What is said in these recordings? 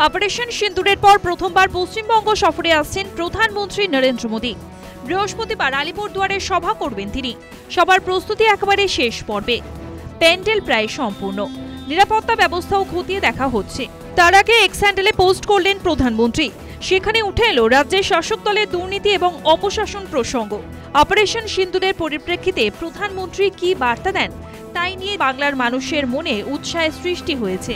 Operation সিন্দুরের পর প্রথমবার পশ্চিমবঙ্গ সফরে আসছেন প্রধানমন্ত্রী নরেন্দ্র মোদী। বৃহস্পতিবার আলিপুরদুয়ারে সভা করবেন তিনি। সবার প্রস্তুতি একেবারে শেষ পর্বে, প্যান্ডেল প্রায় সম্পূর্ণ, নিরাপত্তা ব্যবস্থাও খতিয়ে দেখা হচ্ছে। তার আগে এক্স হ্যান্ডেলে পোস্ট করলেন প্রধানমন্ত্রী। সেখানে উঠে এলো রাজ্যের শাসক দলের দুর্নীতি এবং অপশাসন প্রসঙ্গ। অপারেশন সিন্দুরের পরিপ্রেক্ষিতে প্রধানমন্ত্রী কি বার্তা দেন তাই নিয়ে বাংলার মানুষের মনে উৎসাহের সৃষ্টি হয়েছে।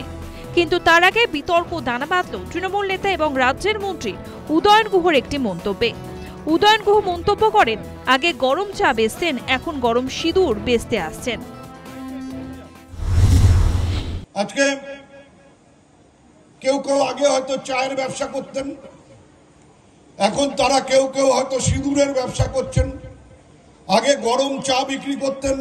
কিন্তু তার আগে বিতর্ক দানা বাঁধল তৃণমূল নেতা এবং রাজ্যের মন্ত্রী উদয়ন গুহর একটি মন্তব্যে। উদয়ন গুহ মন্তব্য করেন, আগে গরম চা বেচতেন, এখন গরম সিঁদুর বেচতে আসছেন। আজকে কেউ কেউ আগে হয়তো চায়ের ব্যবসা করতেন, এখন তারা কেউ কেউ হয়তো সিঁদুরের ব্যবসা করছেন। আগে গরম চা বিক্রি করতেন,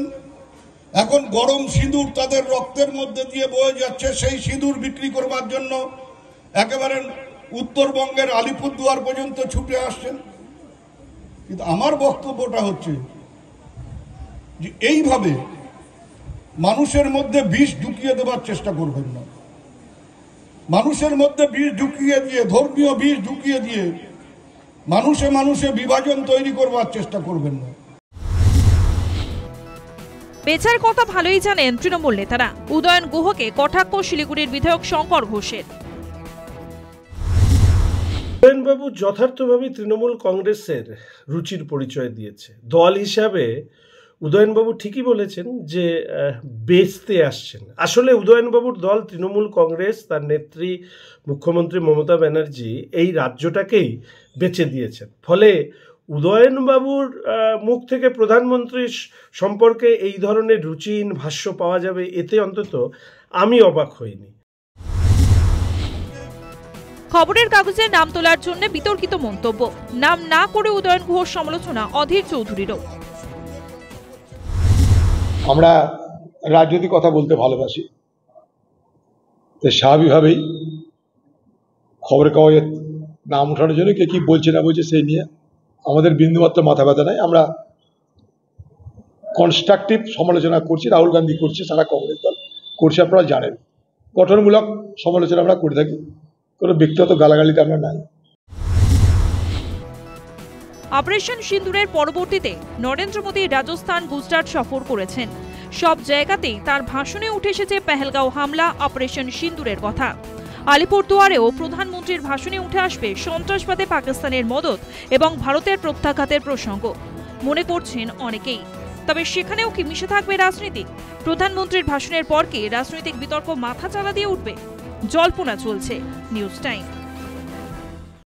এখন গরম সিঁদুর তাদের রক্তের মধ্যে দিয়ে বয়ে যাচ্ছে। সেই সিঁদুর বিক্রি করবার জন্য একেবারে উত্তরবঙ্গের আলিপুরদুয়ার পর্যন্ত ছুটে আসছেন। কিন্তু আমার বক্তব্যটা হচ্ছে যে এইভাবে মানুষের মধ্যে বিষ ঢুকিয়ে দেবার চেষ্টা করবেন না। মানুষের মধ্যে বিষ ঢুকিয়ে দিয়ে, ধর্মীয় বিষ ঢুকিয়ে দিয়ে মানুষে মানুষে বিভাজন তৈরি করবার চেষ্টা করবেন না। বেচার কথা ভালোই জানেন তৃণমূল নেতারা। উদয়ন গুহকে কটাক্ষ শিলিগুড়ির বিধায়ক শঙ্কর ঘোষের। উদয়নবাবু যথার্থভাবে তৃণমূল কংগ্রেসের রুচির পরিচয় দিয়েছে। দল হিসাবে উদয়নবাবু ঠিকই বলেছেন যে বেচতে আসছেন। আসলে উদয়নবাবুর দল তৃণমূল কংগ্রেস, তার নেত্রী মুখ্যমন্ত্রী মমতা ব্যানার্জি এই রাজ্যটাকেই বেচে দিয়েছেন। ফলে উদয়নবাবুর মুখ থেকে প্রধানমন্ত্রী সম্পর্কে এই ধরনের রুচিহীন ভাষ্য পাওয়া যাবে, এতে অন্তত আমি অবাক হইনি। খবরের কাগজে নাম তোলার জন্য বিতর্কিত মন্তব্য, নাম না করে উদয়ন গুহর সমালোচনা অধীর চৌধুরীরও। আমরা রাজনৈতিক কথা বলতে ভালোবাসি, তো স্বাভাবিকভাবেই খবরের কাগজের নাম ওঠানোর জন্য কে কি বলছে না বলছে সেই নিয়ে আমাদের বিন্দুমাত্র মাথা ব্যথা নাই। আমরা কনস্ট্রাকটিভ সমালোচনা করছি, রাহুল গান্ধী করছে, সারা কংগ্রেস দল করছে, আপনারা জানেন। গঠনমূলক সমালোচনা আমরা করে থাকি, কোনো ব্যক্তিগত গালাগালিতে আমরা নাই। অপারেশন সিন্দুরের পরবর্তীতে নরেন্দ্র মোদী রাজস্থান, গুজরাট সফর করেছেন। সব জায়গাতেই তার ভাষণে উঠে এসেছে পেহেলগাঁও হামলা, অপারেশন সিন্দুরের কথা। আলিপুরদুয়ারেও প্রধানমন্ত্রীর ভাষণে উঠে আসবে সন্ত্রাসবাদে পাকিস্তানের মদদ এবং ভারতের প্রত্যাঘাতের প্রসঙ্গ, মনে করছেন অনেকেই। তবে সেখানেও কি মিশে থাকবে রাজনীতি? প্রধানমন্ত্রীর ভাষণের পর কি রাজনৈতিক বিতর্ক মাথা চালা দিয়ে উঠবে? জল্পনা চলছে। News time.